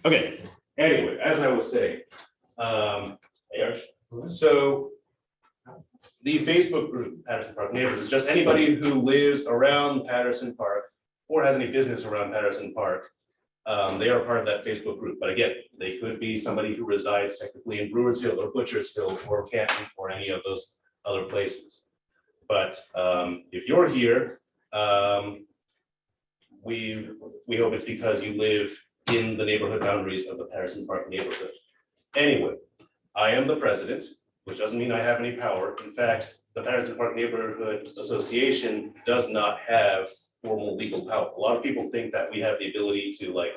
Okay, anyway, as I was saying, hey, Arch. So the Facebook group, Patterson Park Neighbors, is just anybody who lives around Patterson Park or has any business around Patterson Park. They are part of that Facebook group, but again, they could be somebody who resides technically in Brewersfield or Butchersfield or Canton or any of those other places. But if you're here, we hope it's because you live in the neighborhood boundaries of the Patterson Park neighborhood. Anyway, I am the president, which doesn't mean I have any power. In fact, the Patterson Park Neighborhood Association does not have formal legal power. A lot of people think that we have the ability to like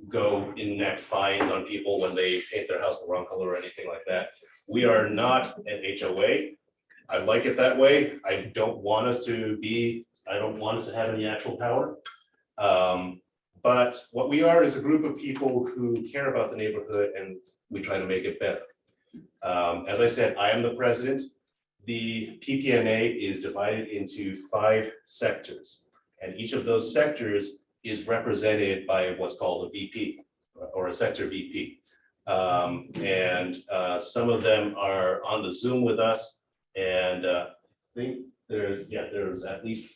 go enact fines on people when they paint their house the wrong color or anything like that. We are not an HOA. I like it that way. I don't want us to have any actual power. But what we are is a group of people who care about the neighborhood and we try to make it better. As I said, I am the president. The PPNA is divided into 5 sectors, and each of those sectors is represented by what's called a VP or a sector VP. Some of them are on the Zoom with us, and I think there's at least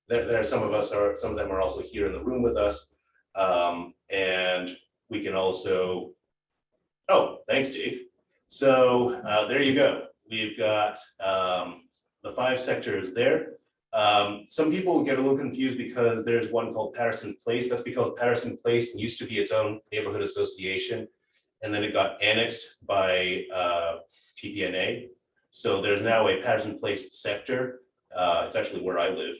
there are some of them are also here in the room with us, and we can also. Oh, thanks, Dave. So there you go. We've got the 5 sectors there. Some people get a little confused because there's one called Patterson Place. That's because Patterson Place used to be its own neighborhood association, and then it got annexed by PPNA. So there's now a Patterson Place sector. It's actually where I live.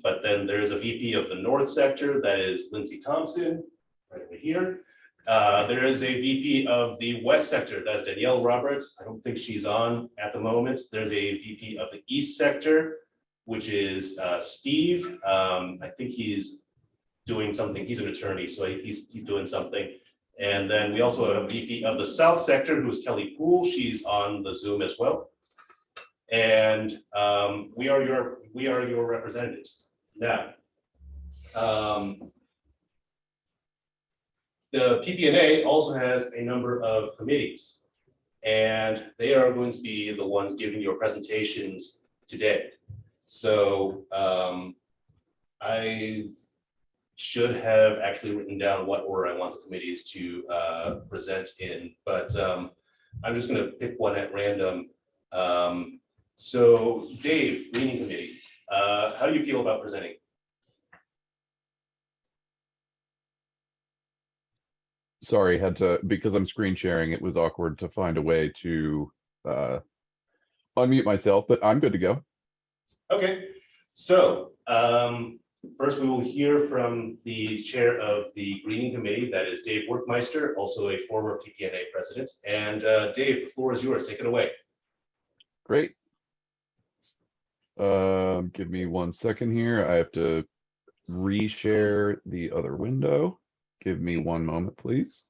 But then there's a VP of the North sector, that is Lindsay Thompson, right over here. There is a VP of the West sector, that's Danielle Roberts. I don't think she's on at the moment. There's a VP of the East sector, which is Steve. I think he's doing something. He's an attorney, so he's doing something. And then we also have a VP of the South sector, who is Kelly Poole. She's on the Zoom as well. And we are your representatives. Now, the PPNA also has a number of committees, and they are going to be the ones giving your presentations today. So I should have actually written down what order I want the committees to present in, but I'm just going to pick one at random. So Dave, Greening Committee, how do you feel about presenting? Sorry, because I'm screen sharing, it was awkward to find a way to unmute myself, but I'm good to go. Okay, so first we will hear from the chair of the Greening Committee, that is Dave Workmeister, also a former PPNA president. And Dave, the floor is yours, take it away. Great. Give me 1 second here. I have to reshare the other window. Give me 1 moment, please.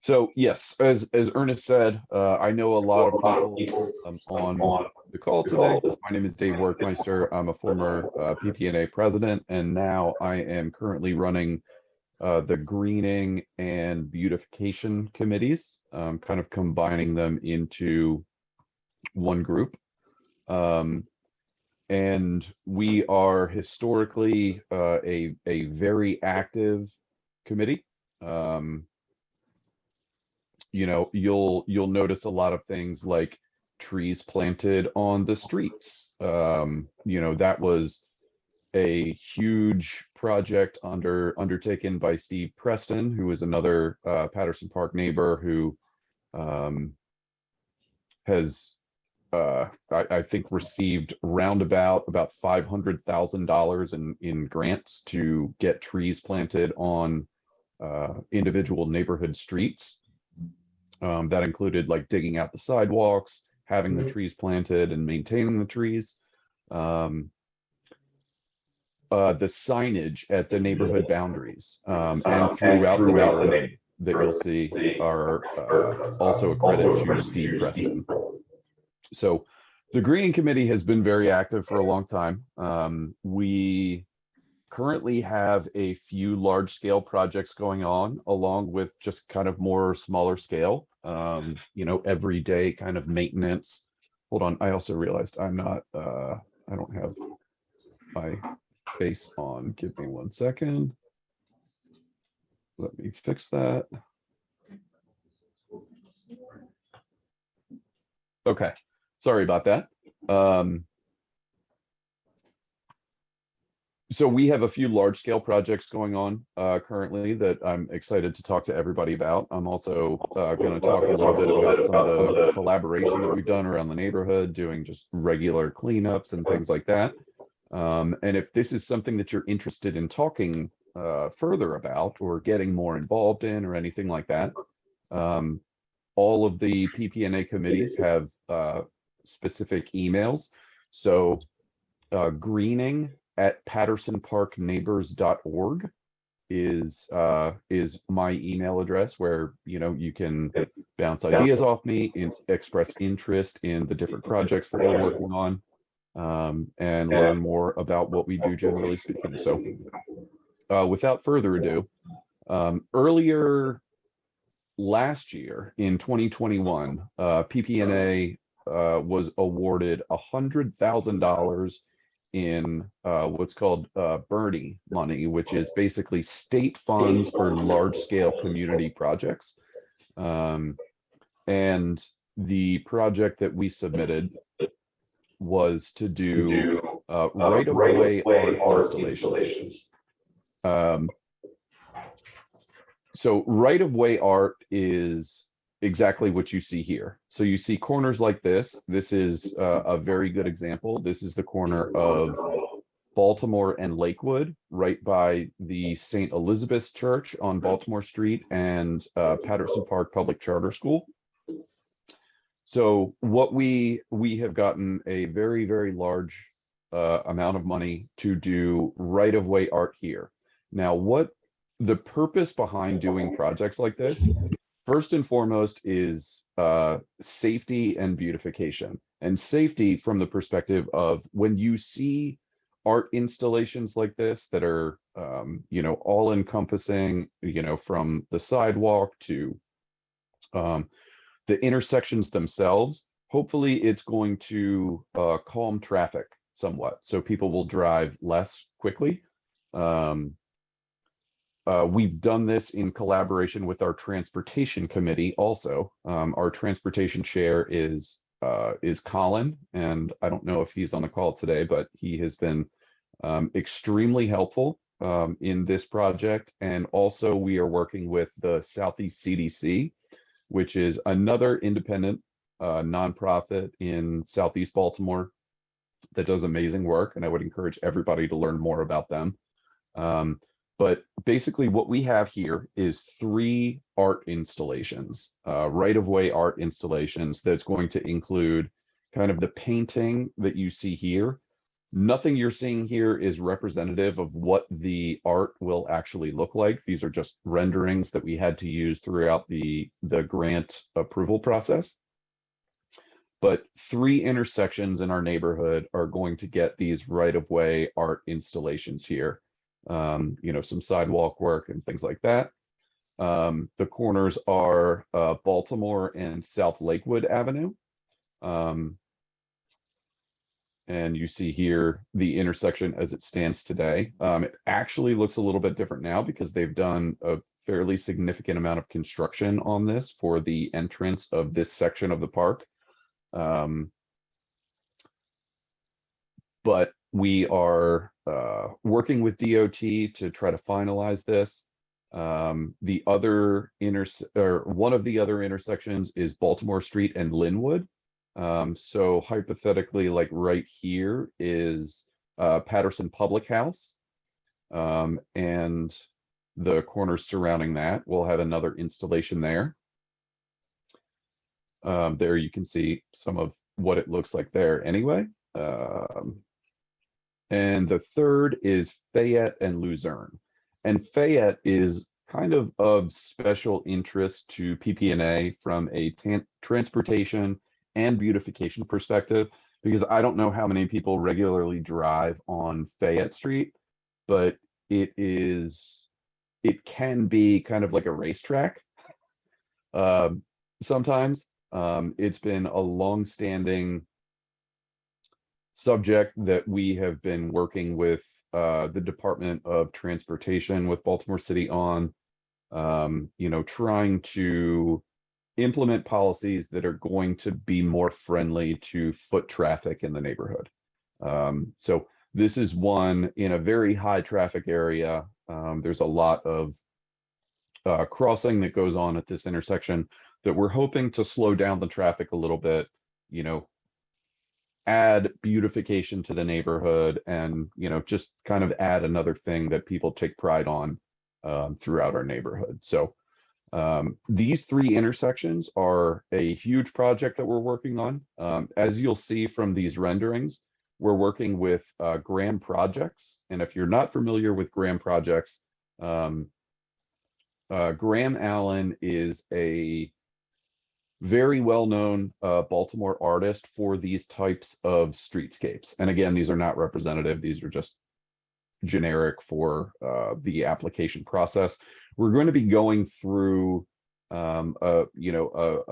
So yes, as Ernest said, I know a lot of people on the call today. My name is Dave Workmeister. I'm a former PPNA president, and now I am currently running the greening and beautification committees, kind of combining them into one group. And we are historically a very active committee. You know, you'll notice a lot of things like trees planted on the streets. You know, that was a huge project undertaken by Steve Preston, who is another Patterson Park neighbor who has I think received about $500,000 in grants to get trees planted on individual neighborhood streets. That included like digging out the sidewalks, having the trees planted and maintaining the trees. The signage at the neighborhood boundaries and throughout the neighborhood that you'll see are also a credit to Steve Preston. So the Greening Committee has been very active for a long time. We currently have a few large scale projects going on, along with just kind of more smaller scale, everyday kind of maintenance. Hold on, I also realized I'm not, I don't have my face on. Give me 1 second. Let me fix that. Okay, sorry about that. So we have a few large scale projects going on currently that I'm excited to talk to everybody about. I'm also going to talk a little bit about some of the collaboration that we've done around the neighborhood, doing just regular cleanups and things like that. And if this is something that you're interested in talking further about or getting more involved in or anything like that, all of the PPNA committees have specific emails. So greening@pattersonparkneighbors.org is my email address, where you can bounce ideas off me and express interest in the different projects that we're working on, and learn more about what we do, generally speaking. So without further ado, earlier last year in 2021, PPNA was awarded $100,000 in what's called Bernie money, which is basically state funds for large scale community projects. And the project that we submitted was to do right-of-way art installations. So right-of-way art is exactly what you see here. So you see corners like this. This is a very good example. This is the corner of Baltimore and Lakewood, right by the St. Elizabeth's Church on Baltimore Street and Patterson Park Public Charter School. So what we have gotten a very, very large amount of money to do right-of-way art here. Now, what the purpose behind doing projects like this, first and foremost, is safety and beautification. And safety from the perspective of when you see art installations like this that are, all encompassing, from the sidewalk to the intersections themselves, hopefully it's going to calm traffic somewhat, so people will drive less quickly. We've done this in collaboration with our transportation committee also. Our transportation chair is Colin, and I don't know if he's on the call today, but he has been extremely helpful in this project. And also we are working with the Southeast CDC, which is another independent nonprofit in Southeast Baltimore that does amazing work, and I would encourage everybody to learn more about them. But basically what we have here is 3 art installations, right-of-way art installations, that's going to include kind of the painting that you see here. Nothing you're seeing here is representative of what the art will actually look like. These are just renderings that we had to use throughout the grant approval process. But 3 intersections in our neighborhood are going to get these right-of-way art installations here. Some sidewalk work and things like that. The corners are Baltimore and South Lakewood Avenue. And you see here the intersection as it stands today. It actually looks a little bit different now because they've done a fairly significant amount of construction on this for the entrance of this section of the park. But we are working with DOT to try to finalize this. The other one of the other intersections is Baltimore Street and Linwood. So hypothetically, like right here is Patterson Public House, and the corners surrounding that will have another installation there. There you can see some of what it looks like there anyway. And the third is Fayette and Luzerne. And Fayette is kind of special interest to PPNA from a transportation and beautification perspective, because I don't know how many people regularly drive on Fayette Street, but it can be kind of like a racetrack. Sometimes it's been a long-standing subject that we have been working with the Department of Transportation with Baltimore City on, trying to implement policies that are going to be more friendly to foot traffic in the neighborhood. So this is one in a very high traffic area. There's a lot of crossing that goes on at this intersection that we're hoping to slow down the traffic a little bit, add beautification to the neighborhood, and just kind of add another thing that people take pride on throughout our neighborhood. So these three intersections are a huge project that we're working on. As you'll see from these renderings, we're working with Graham Projects. And if you're not familiar with Graham Projects, Graham Allen is a very well-known Baltimore artist for these types of streetscapes. And again, these are not representative. These are just generic for the application process. We're going to be going through a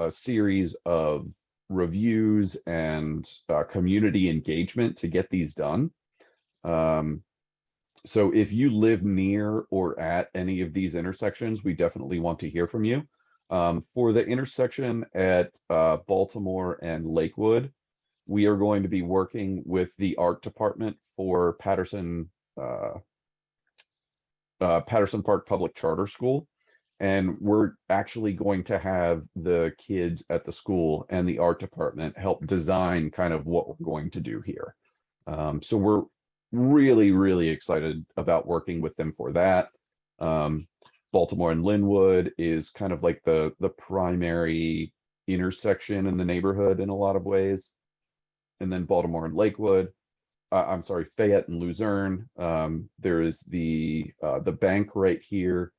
series of reviews and community engagement to get these done. So if you live near or at any of these intersections, we definitely want to hear from you. For the intersection at Baltimore and Lakewood, we are going to be working with the art department for Patterson Park Public Charter School. And we're actually going to have the kids at the school and the art department help design kind of what we're going to do here. So we're really, really excited about working with them for that. Baltimore and Linwood is kind of like the primary intersection in the neighborhood in a lot of ways. And then Baltimore and Lakewood, Fayette and Luzerne. There is the bank right here,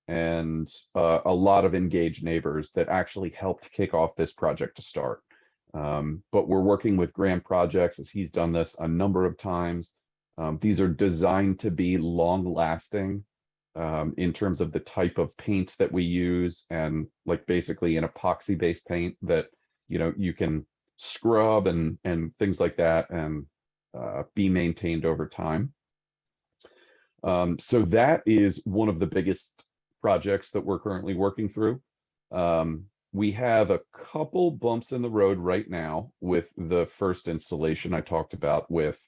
and a lot of engaged neighbors that actually helped kick off this project to start. But we're working with Graham Projects, as he's done this a number of times. These are designed to be long-lasting in terms of the type of paints that we use, and like basically an epoxy-based paint that you can scrub and things like that, and be maintained over time. So that is one of the biggest projects that we're currently working through. We have a couple bumps in the road right now with the first installation I talked about with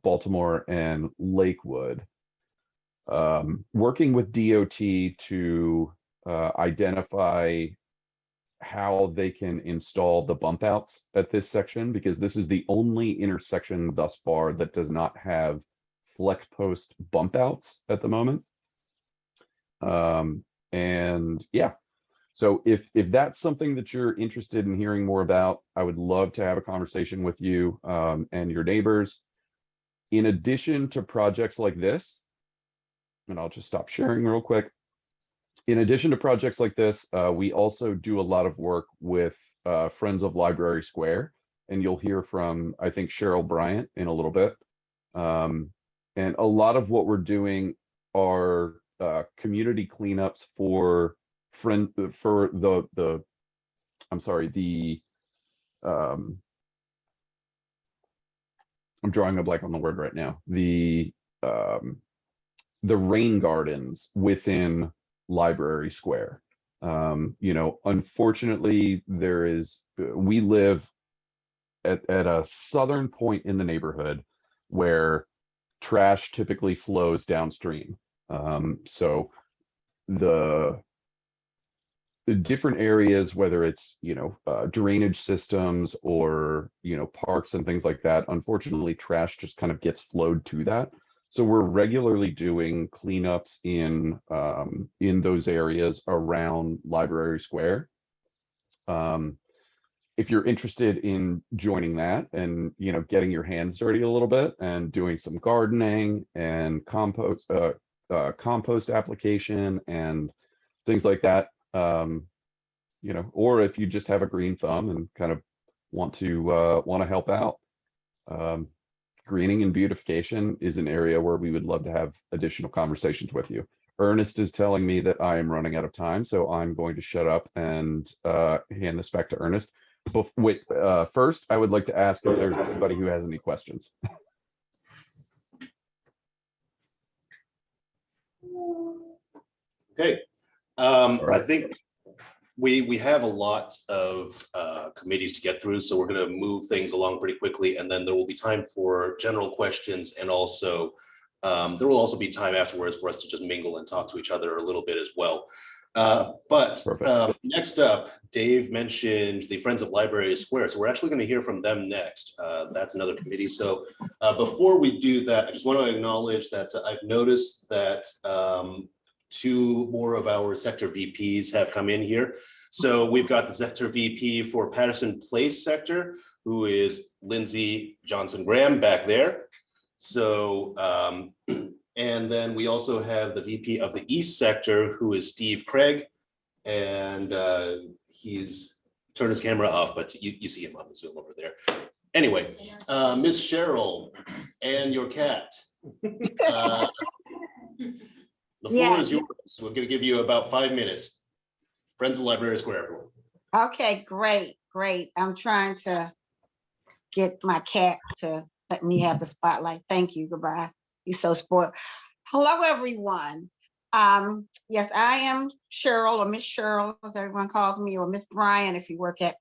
Baltimore and Lakewood. Working with DOT to identify how they can install the bump outs at this section, because this is the only intersection thus far that does not have flex post bump outs at the moment. And yeah, so if that's something that you're interested in hearing more about, I would love to have a conversation with you and your neighbors. In addition to projects like this, and I'll just stop sharing real quick. In addition to projects like this, we also do a lot of work with Friends of Library Square, and you'll hear from, I think, Cheryl Bryant in a little bit. And a lot of what we're doing are community cleanups for I'm drawing a blank on the word right now. The rain gardens within Library Square. Unfortunately, we live at a southern point in the neighborhood where trash typically flows downstream. So the different areas, whether it's drainage systems or parks and things like that, unfortunately trash just kind of gets flowed to that. So we're regularly doing cleanups in those areas around Library Square. If you're interested in joining that and getting your hands dirty a little bit and doing some gardening and compost application and things like that, or if you just have a green thumb and kind of want to help out, greening and beautification is an area where we would love to have additional conversations with you. Ernest is telling me that I am running out of time, so I'm going to shut up and hand this back to Ernest. Wait, first, I would like to ask if there's anybody who has any questions. Okay, I think we have a lot of committees to get through, so we're going to move things along pretty quickly, and then there will be time for general questions, and also there will also be time afterwards for us to just mingle and talk to each other a little bit as well. But next up, Dave mentioned the Friends of Library Square, so we're actually going to hear from them next. That's another committee. So before we do that, I just want to acknowledge that I've noticed that 2 more of our sector VPs have come in here. So we've got the sector VP for Patterson Place sector, who is Lindsay Johnson-Graham back there. So, and then we also have the VP of the East sector, who is Steve Craig. And he's turned his camera off, but you see him on the Zoom over there. Anyway, Miss Cheryl and your cat. The floor is yours. We're going to give you about 5 minutes. Friends of Library Square, everyone. Okay, great. I'm trying to get my cat to let me have the spotlight. Thank you. Goodbye. He's so spoiled. Hello, everyone. Yes, I am Cheryl, or Miss Cheryl, as everyone calls me, or Miss Bryan if you work at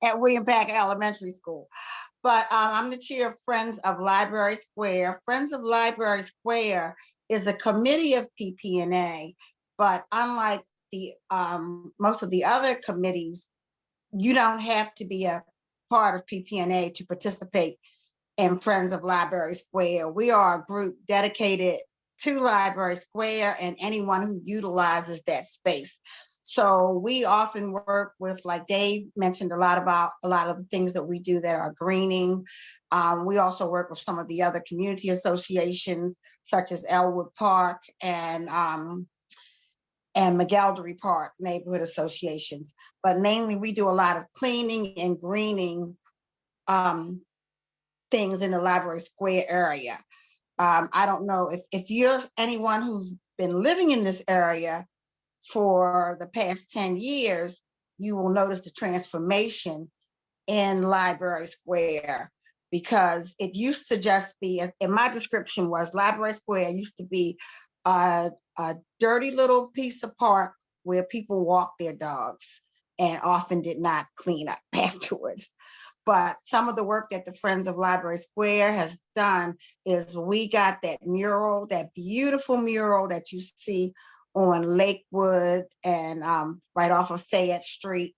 William Packer Elementary School. But I'm the chair of Friends of Library Square. Friends of Library Square is a committee of PPNA, but unlike the most of the other committees, you don't have to be a part of PPNA to participate in Friends of Library Square. We are a group dedicated to Library Square and anyone who utilizes that space. So we often work with, like Dave mentioned, a lot of the things that we do that are greening. We also work with some of the other community associations, such as Elwood Park and McElderry Park neighborhood associations. But mainly we do a lot of cleaning and greening things in the Library Square area. I don't know if you're anyone who's been living in this area for the past 10 years, you will notice the transformation in Library Square, because it used to just be, and my description was, Library Square used to be a dirty little piece of park where people walked their dogs and often did not clean up afterwards. But some of the work that the Friends of Library Square has done is we got that mural, that beautiful mural that you see on Lakewood and right off of Fayette Street,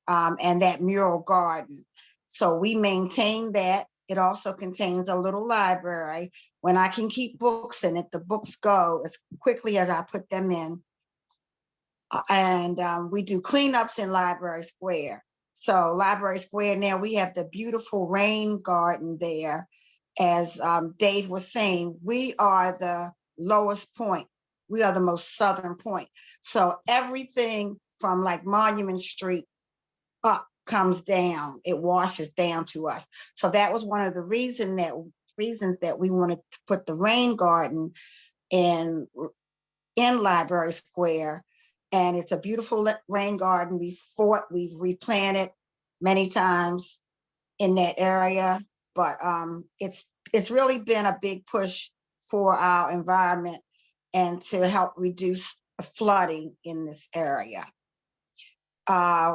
and that mural garden. So we maintain that. It also contains a little library. When I can keep books in it, the books go as quickly as I put them in. And we do cleanups in Library Square. So Library Square now, we have the beautiful rain garden there. As Dave was saying, we are the lowest point. We are the most southern point. So everything from like Monument Street up comes down, it washes down to us. So that was one of the reasons that we wanted to put the rain garden in Library Square. And it's a beautiful rain garden. We've replanted many times in that area, but it's really been a big push for our environment and to help reduce flooding in this area.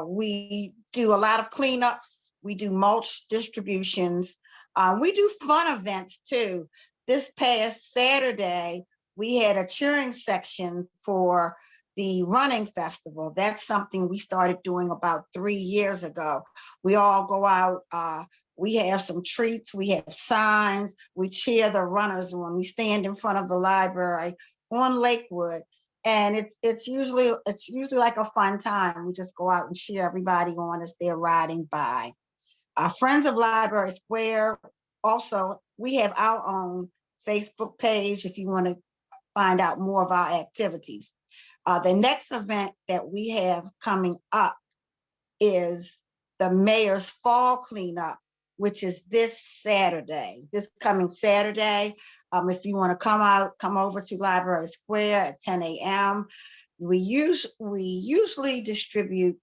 We do a lot of cleanups. We do mulch distributions. We do fun events too. This past Saturday, we had a cheering section for the running festival. That's something we started doing about 3 years ago. We all go out, we have some treats, we have signs, we cheer the runners on. We stand in front of the library on Lakewood, and it's usually like a fun time. We just go out and cheer everybody on as they're riding by. Friends of Library Square, also, we have our own Facebook page if you want to find out more of our activities. The next event that we have coming up is the mayor's fall cleanup, which is this coming Saturday. If you want to come over to Library Square at 10 a.m. We usually distribute,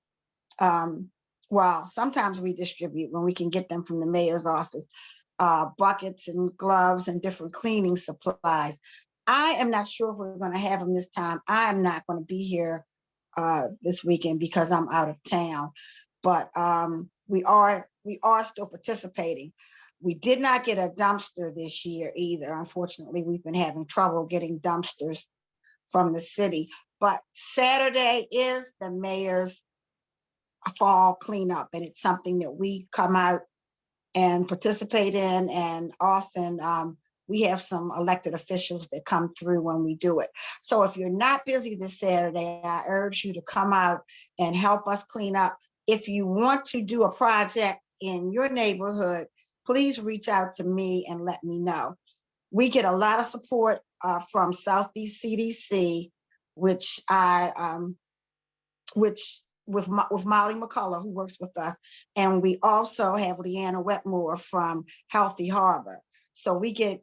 well, sometimes we distribute when we can get them from the mayor's office, buckets and gloves and different cleaning supplies. I am not sure if we're going to have them this time. I am not going to be here this weekend because I'm out of town, but we are still participating. We did not get a dumpster this year either. Unfortunately, we've been having trouble getting dumpsters from the city, but Saturday is the mayor's fall cleanup, and it's something that we come out and participate in, and often we have some elected officials that come through when we do it. So if you're not busy this Saturday, I urge you to come out and help us clean up. If you want to do a project in your neighborhood, please reach out to me and let me know. We get a lot of support from Southeast CDC, which with Molly McCullough, who works with us. And we also have Leanna Wetmore from Healthy Harbor. So we get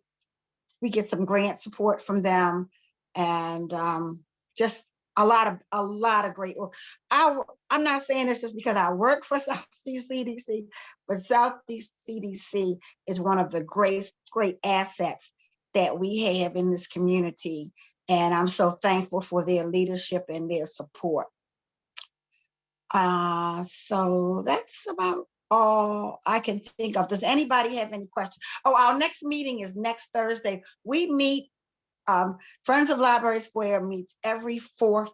some grant support from them, and just a lot of great work. I'm not saying this just because I work for Southeast CDC, but Southeast CDC is one of the great assets that we have in this community. And I'm so thankful for their leadership and their support. So that's about all I can think of. Does anybody have any questions? Oh, our next meeting is next Thursday. We meet, Friends of Library Square meets every fourth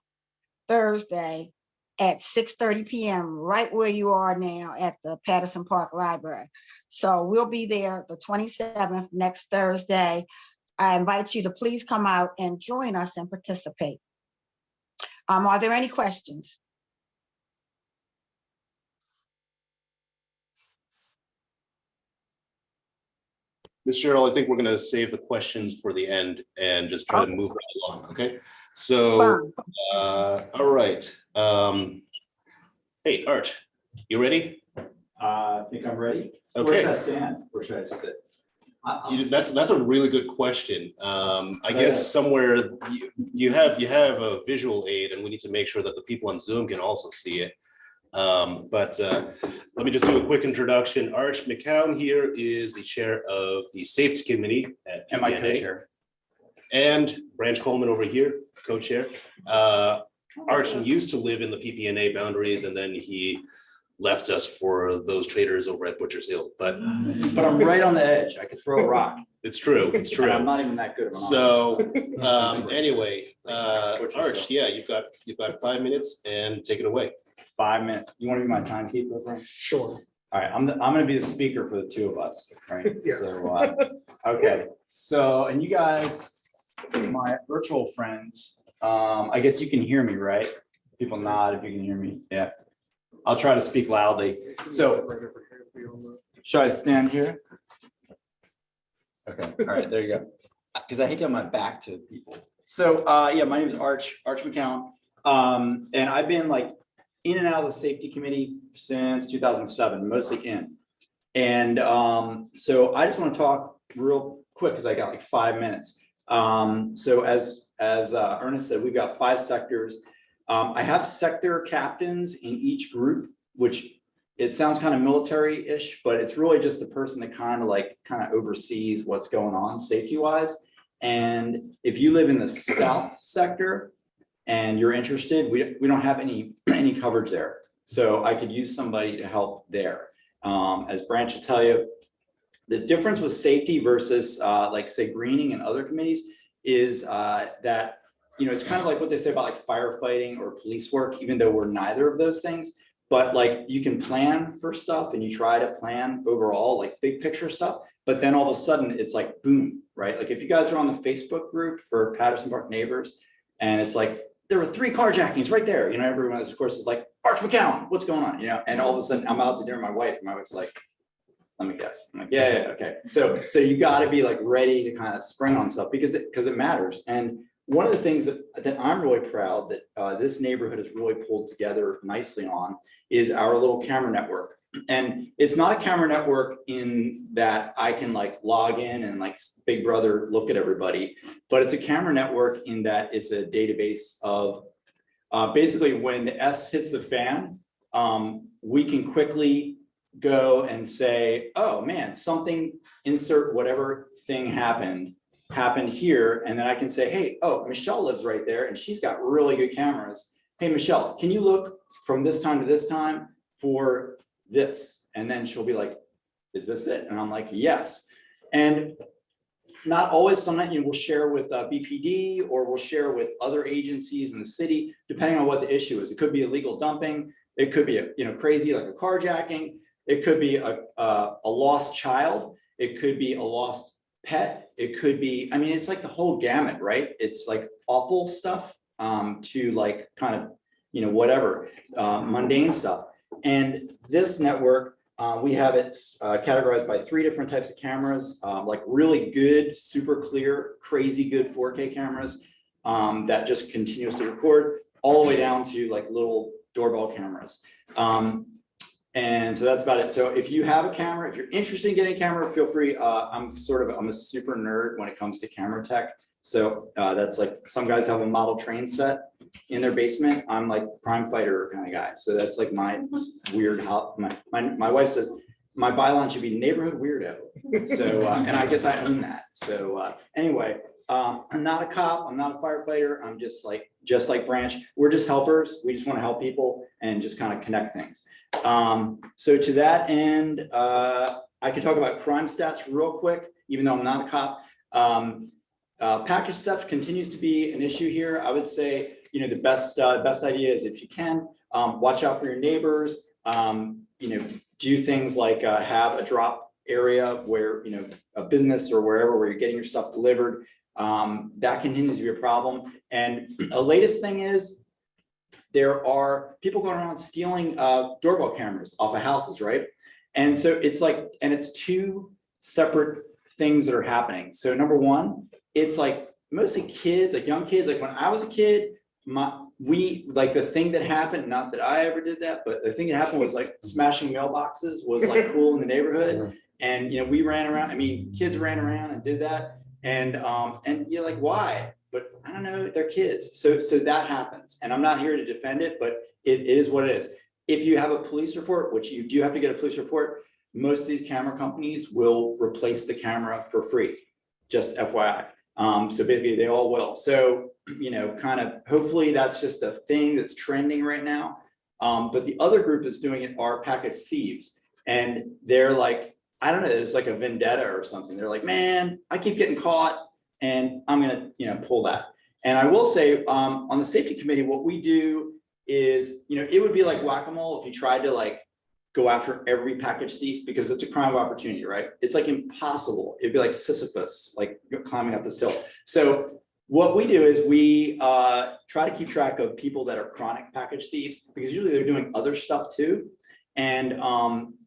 Thursday at 6:30 p.m., right where you are now at the Patterson Park Library. So we'll be there the 27th, next Thursday. I invite you to please come out and join us and participate. Are there any questions? Ms. Cheryl, I think we're going to save the questions for the end and just try to move right along. Okay. So, all right. Hey, Art, you ready? I think I'm ready. Okay. Where should I stand? Where should I sit? That's a really good question. I guess somewhere you have a visual aid, and we need to make sure that the people on Zoom can also see it. But let me just do a quick introduction. Arch McCown here is the chair of the safety committee at PPNA. And my co-chair. And Branch Coleman over here, co-chair. Arch used to live in the PPNA boundaries, and then he left us for those traders over at Butcher's Hill. But I'm right on the edge. I could throw a rock. It's true. It's true. And I'm not even that good of an So anyway, Arch, yeah, you've got 5 minutes, and take it away. 5 minutes. You want to be my timekeeper? Frank? Sure. All right. I'm going to be the speaker for the two of us. Right. Yes. So, okay. So, and you guys, my virtual friends, I guess you can hear me, right? People nod if you can hear me. Yeah. I'll try to speak loudly. So, should I stand here? Okay. All right. There you go. Because I hate to have my back to people. So, yeah, my name is Arch McCown. And I've been like in and out of the safety committee since 2007, mostly in. And so I just want to talk real quick because I got like 5 minutes. So as Ernest said, we've got 5 sectors. I have sector captains in each group, which it sounds kind of military-ish, but it's really just the person that kind of oversees what's going on safety-wise. And if you live in the South sector and you're interested, we don't have any coverage there. So I could use somebody to help there. As Branch will tell you, the difference with safety versus like say greening and other committees is that, you know, it's kind of like what they say about like firefighting or police work, even though we're neither of those things. But like you can plan for stuff and you try to plan overall, like big picture stuff. But then all of a sudden it's like, boom, right? Like if you guys are on the Facebook group for Patterson Park neighbors, and it's like, there were 3 carjackings right there. You know, everyone of course is like, Arch McCown, what's going on? You know, and all of a sudden I'm out to dinner with my wife and my wife's like, let me guess. I'm like, yeah, okay. So you got to be like ready to kind of spring on stuff because it matters. And one of the things that I'm really proud that this neighborhood has really pulled together nicely on is our little camera network. And it's not a camera network in that I can like log in and like Big Brother look at everybody, but it's a camera network in that it's a database of basically when the S hits the fan, we can quickly go and say, oh man, something, insert whatever thing happened here. And then I can say, hey, oh, Michelle lives right there and she's got really good cameras. Hey, Michelle, can you look from this time to this time for this? And then she'll be like, is this it? And I'm like, yes. And not always, sometimes we'll share with BPD or we'll share with other agencies in the city, depending on what the issue is. It could be illegal dumping. It could be a crazy like a carjacking. It could be a lost child. It could be a lost pet. It could be, I mean, it's like the whole gamut, right? It's like awful stuff to like kind of, whatever, mundane stuff. And this network, we have it categorized by 3 different types of cameras, like really good, super clear, crazy good 4K cameras that just continuously record, all the way down to like little doorbell cameras. And so that's about it. So if you have a camera, if you're interested in getting a camera, feel free. I'm a super nerd when it comes to camera tech. So that's like some guys have a model train set in their basement. I'm like crime fighter kind of guy. So that's like my weird, my wife says my byline should be neighborhood weirdo. So, and I guess I own that. So anyway, I'm not a cop. I'm not a firefighter. I'm just like Branch. We're just helpers. We just want to help people and just kind of connect things. So to that end, I can talk about crime stats real quick, even though I'm not a cop. Package theft continues to be an issue here. I would say, the best idea is if you can, watch out for your neighbors, do things like have a drop area where, a business or wherever where you're getting your stuff delivered. That continues to be a problem. And the latest thing is there are people going around stealing doorbell cameras off of houses, right? And so it's like, and it's 2 separate things that are happening. So number one, it's like mostly kids, like young kids. Like when I was a kid, the thing that happened, not that I ever did that, but the thing that happened was like smashing mailboxes was like cool in the neighborhood. And, we ran around, kids ran around and did that. And you're like, why? But I don't know, they're kids. So that happens. And I'm not here to defend it, but it is what it is. If you have a police report, which you do have to get a police report, most of these camera companies will replace the camera for free, just FYI. So basically they all will. So, kind of, hopefully that's just a thing that's trending right now. But the other group that's doing it are package thieves. And they're like, I don't know, there's like a vendetta or something. They're like, man, I keep getting caught and I'm going to, pull that. And I will say on the safety committee, what we do is, it would be like whack-a-mole if you tried to like go after every package thief, because it's a crime of opportunity, right? It's like impossible. It'd be like Sisyphus, like climbing up this hill. So what we do is we try to keep track of people that are chronic package thieves, because usually they're doing other stuff too. And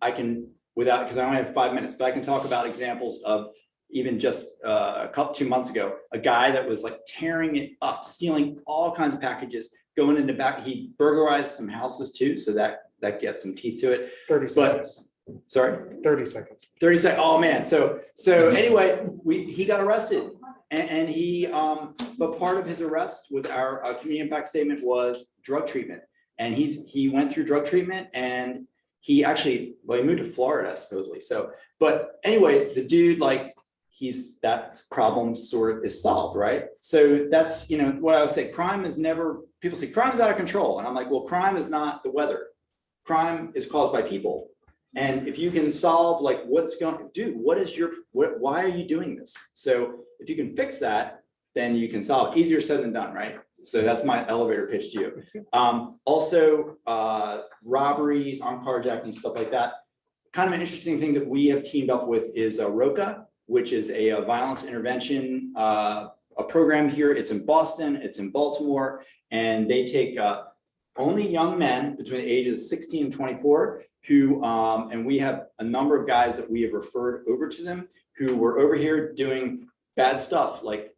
I can, because I only have 5 minutes, but I can talk about examples of even just 2 months ago, a guy that was like tearing it up, stealing all kinds of packages, going into back. He burglarized some houses too, so that gets some teeth to it. 30 seconds. Sorry? 30 seconds. 30 seconds. Oh man. So anyway, he got arrested, and he but part of his arrest with our community impact statement was drug treatment. And he went through drug treatment, and he actually, he moved to Florida supposedly. So, but anyway, the dude, like, that problem sort of is solved, right? So that's, what I would say, crime is never, people say crime is out of control. And I'm like, well, crime is not the weather. Crime is caused by people. And if you can solve like what's going, dude, why are you doing this? So if you can fix that, then you can solve it. Easier said than done, right? So that's my elevator pitch to you. Also, robberies, armed carjacking, stuff like that. Kind of an interesting thing that we have teamed up with is ROCA, which is a violence intervention a program here. It's in Boston, it's in Baltimore, and they take only young men between the ages of 16 and 24 who, and we have a number of guys that we have referred over to them who were over here doing bad stuff like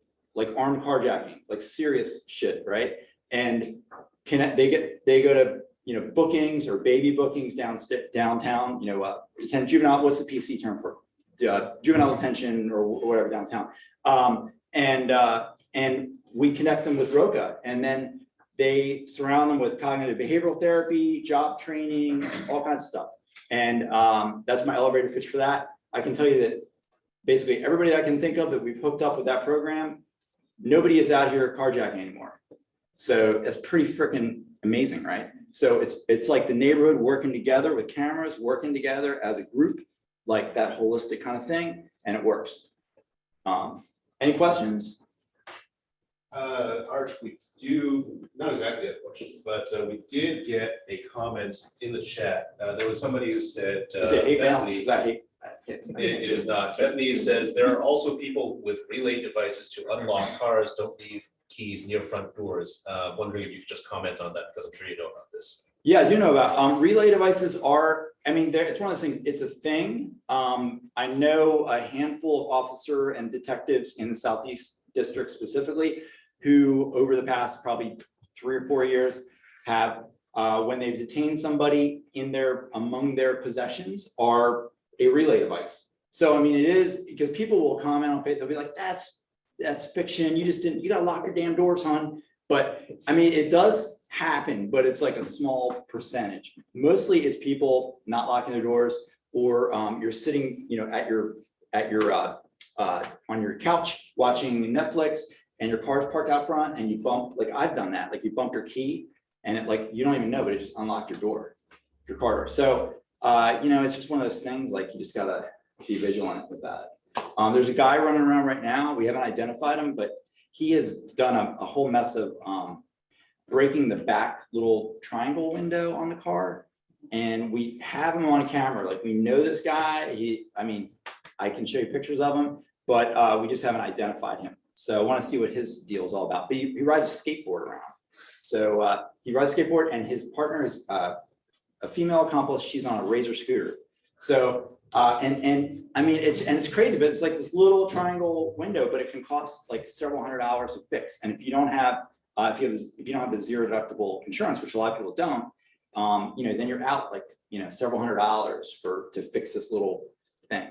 armed carjacking, like serious shit, right? And they go to bookings or baby bookings downtown, juvenile, what's the PC term for? Juvenile detention or whatever downtown. And we connect them with ROCA, and then they surround them with cognitive behavioral therapy, job training, all kinds of stuff. And that's my elevator pitch for that. I can tell you that basically everybody I can think of that we've hooked up with that program, nobody is out here carjacking anymore. So that's pretty freaking amazing, right? So it's like the neighborhood working together with cameras, working together as a group, like that holistic kind of thing, and it works. Any questions? Arch, we do, not exactly a question, but we did get a comment in the chat. There was somebody who said, Is it hate mail? Bethany, Is that hate? it is not. Bethany says there are also people with relay devices to unlock cars, don't leave keys near front doors. Wondering if you could just comment on that, because I'm sure you know about this. Yeah, I do know about relay devices are, it's one of those things, it's a thing. I know a handful of officer and detectives in the Southeast District specifically, who over the past probably 3 or 4 years have, when they've detained somebody among their possessions are a relay device. So, it is, because people will comment on it, they'll be like, that's fiction. You gotta lock your damn doors, hon. But it does happen, but it's like a small percentage. Mostly it's people not locking their doors, or you're sitting, at your on your couch watching Netflix, and your car's parked out front, and you bump, like I've done that, like you bump your key, and it, like, you don't even know, but it just unlocked your door, your car door. So it's just one of those things, like you just gotta be vigilant with that. There's a guy running around right now. We haven't identified him, but he has done a whole mess of breaking the back little triangle window on the car. And we have him on camera. Like, we know this guy. I can show you pictures of him, but we just haven't identified him. So I want to see what his deal is all about. But he rides a skateboard around. So he rides a skateboard, and his partner is a female accomplice. She's on a Razor scooter. So it's crazy, but it's like this little triangle window, but it can cost like several $100s to fix. And if you don't have if you don't have the zero deductible insurance, which a lot of people don't, then you're out like several $100s to fix this little thing.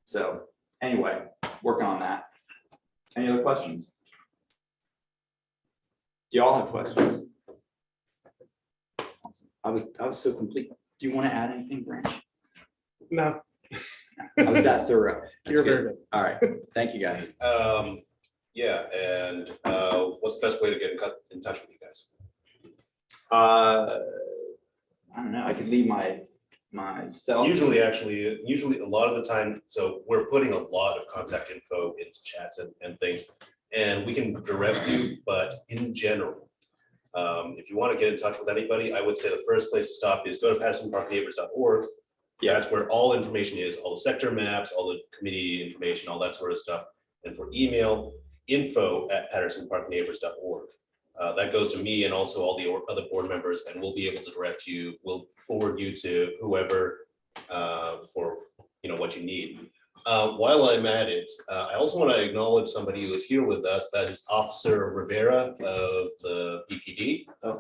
So anyway, working on that. Any other questions? Do y'all have questions? Awesome. I was so complete. Do you want to add anything, Branch? No. I was that thorough. That's You're good. very good. All right. Thank you, guys. Yeah, and what's the best way to get in touch with you guys? I don't know. I could leave my cell. Usually a lot of the time, so we're putting a lot of contact info into chats and things, and we can direct you, but in general, if you want to get in touch with anybody, I would say the first place to stop is go to pattersonparkneighbors.org. Yeah, that's where all information is, all the sector maps, all the committee information, all that sort of stuff. And for email, info@pattersonparkneighbors.org. That goes to me and also all the other board members, and we'll be able to direct you. We'll forward you to whoever for what you need. While I'm at it, I also want to acknowledge somebody who is here with us. That is Officer Rivera of the BPD. Oh,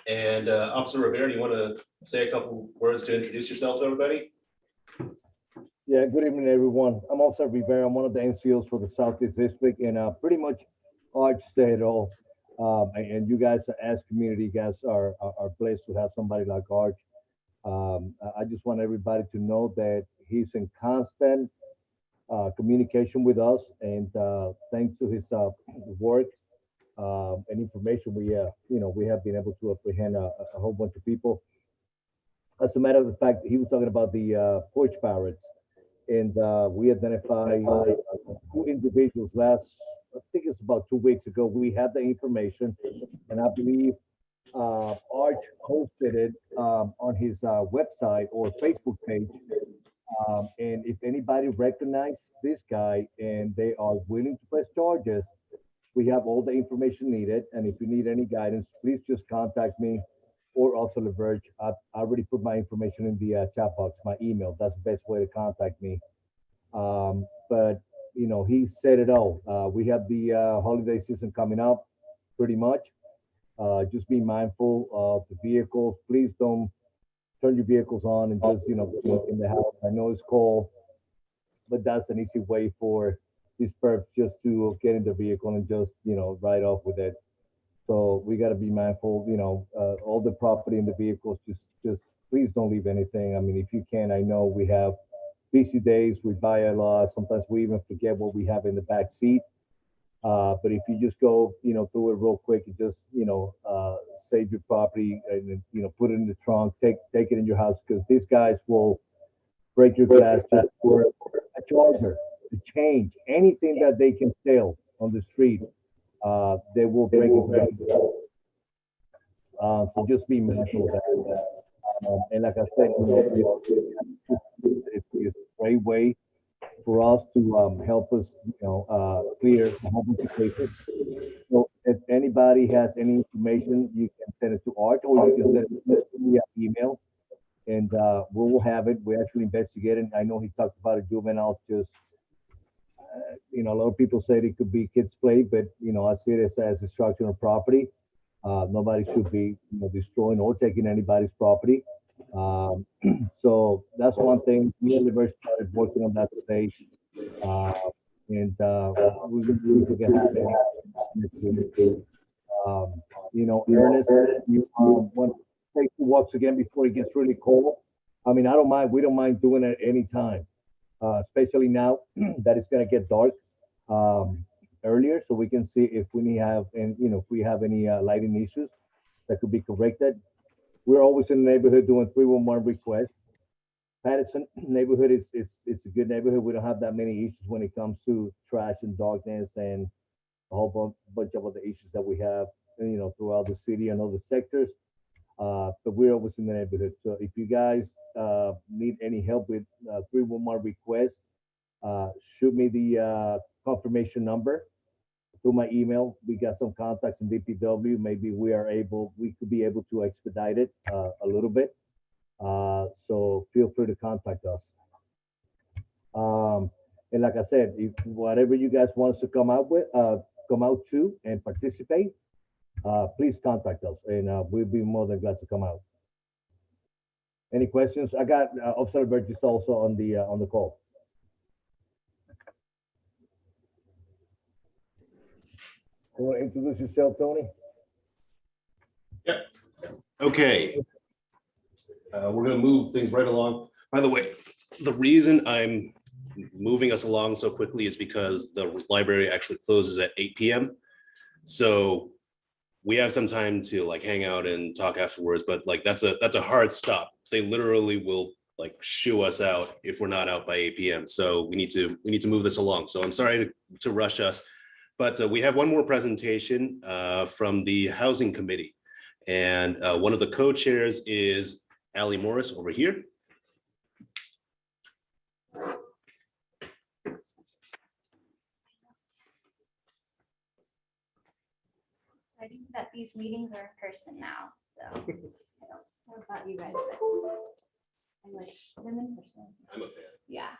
and the Officer Rivera, do you want to say a couple words to introduce yourself to everybody? Yeah, good evening, everyone. I'm Officer Rivera. I'm one of the NCOs for the Southeast District, and pretty much Arch said it all. And you guys, as community, guys are blessed to have somebody like Arch. I just want everybody to know that he's in constant communication with us, and thanks to his work and information, we have been able to apprehend a whole bunch of people. As a matter of fact, he was talking about the porch pirates. And we identified 2 individuals I think it's about 2 weeks ago. We had the information, and I believe Arch posted it on his website or Facebook page. And if anybody recognizes this guy and they are willing to press charges, we have all the information needed. And if you need any guidance, please just contact me or also LaVerge. I already put my information in the chat box, my email. That's the best way to contact me. But he said it all. We have the holiday season coming up pretty much. Just be mindful of the vehicles. Please don't turn your vehicles on and just, in the house. I know it's cold, but that's an easy way for these perps just to get in the vehicle and just, ride off with it. So we got to be mindful, all the property in the vehicles, just please don't leave anything. I mean, if you can, I know we have busy days, we buy a lot. Sometimes we even forget what we have in the back seat. But if you just go, through it real quick and just, save your property and, put it in the trunk, take it in your house, because these guys will break your glass just for a charger, a change, anything that they can sell on the street, they will break it. So just be mindful of that. And like I said, it's a great way for us to help us, clear a whole bunch of cases. So if anybody has any information, you can send it to Art or you can send it via email, and we will have it. We actually investigate it. I know he talked about a juvenile. Just a lot of people said it could be kids' play, but I see it as destruction of property. Nobody should be destroying or taking anybody's property. Um, so that's one thing. Me and Liver started working on that today, uh, and we're going to see if we can have it. Ernest, you want to take the walks again before it gets really cold? I mean, I don't mind. We don't mind doing it any time, especially now that it's going to get dark earlier, so we can see if we have and if we have any lighting issues that could be corrected. We're always in the neighborhood doing 311 requests. Patterson neighborhood is a good neighborhood. We don't have that many issues when it comes to trash and darkness and a whole bunch of other issues that we have, throughout the city and other sectors. But we're always in the neighborhood. So if you guys need any help with 311 requests, shoot me the confirmation number through my email. We got some contacts in DPW. Maybe we could be able to expedite it a little bit. So feel free to contact us. And like I said, if whatever you guys want us to come out to and participate, please contact us, and we'll be more than glad to come out. Any questions? I got Officer Burgess also on the call. You want to introduce yourself, Tony? Yep. Okay. We're going to move things right along. By the way, the reason I'm moving us along so quickly is because the library actually closes at 8 p.m. So we have some time to like hang out and talk afterwards, but like that's a hard stop. They literally will like shoo us out if we're not out by 8 p.m. So we need to move this along. So I'm sorry to rush us, but we have one more presentation from the Housing Committee, and one of the co-chairs is Ali Morris over here. I think that these meetings are in person now, so I don't know about you guys, but I like them in person. I'm a fan. Yeah.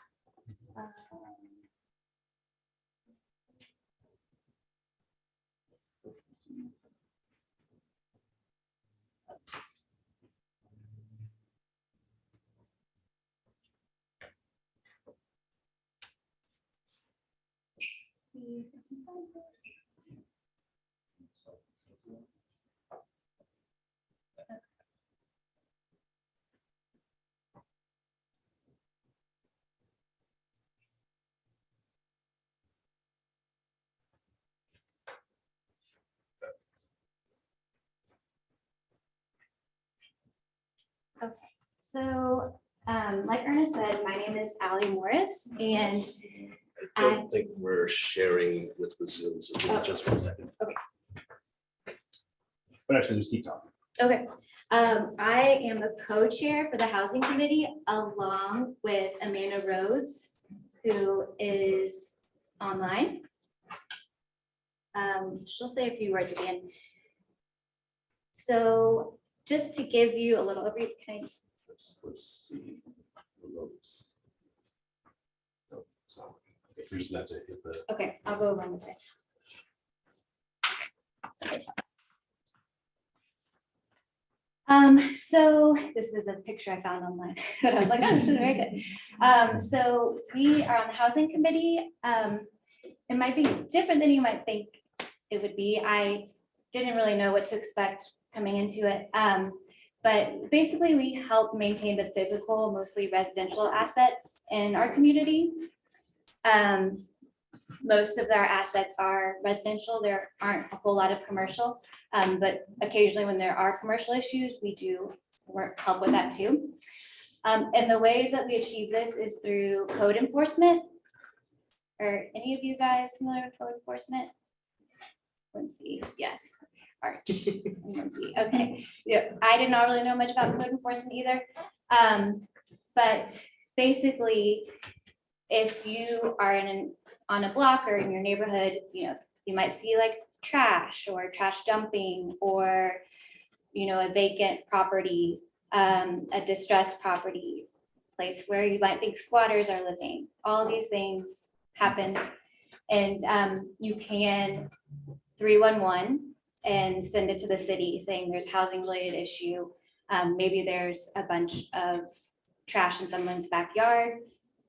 Okay, so like Ernest said, my name is Ali Morris, and I don't think we're sharing with the Zoom, so give me just 1 second. Okay. But actually, just keep talking. okay, I am a co-chair for the Housing Committee along with Amanda Rhodes, who is online. She'll say a few words at the end. So just to give you a little overview, Let's see. No, so, okay, you're just gonna have to hit the. okay, I'll go over on this side. Sorry. So this is a picture I found online, but I was like, oh, this is very good. So we are on the housing committee. It might be different than you might think it would be. I didn't really know what to expect coming into it. But basically we help maintain the physical, mostly residential assets in our community. Most of our assets are residential. There aren't a whole lot of commercial, but occasionally when there are commercial issues, we do help with that too. And the ways that we achieve this is through code enforcement. Are any of you guys familiar with code enforcement? Lindsay, yes. Arch and Lindsay, okay. Yeah, I did not really know much about code enforcement either. But basically, if you are on a block or in your neighborhood, you might see like trash or trash dumping or, a vacant property, a distressed property, place where you might think squatters are living. All of these things happen. And you can 311 and send it to the city saying there's housing related issue. Maybe there's a bunch of trash in someone's backyard.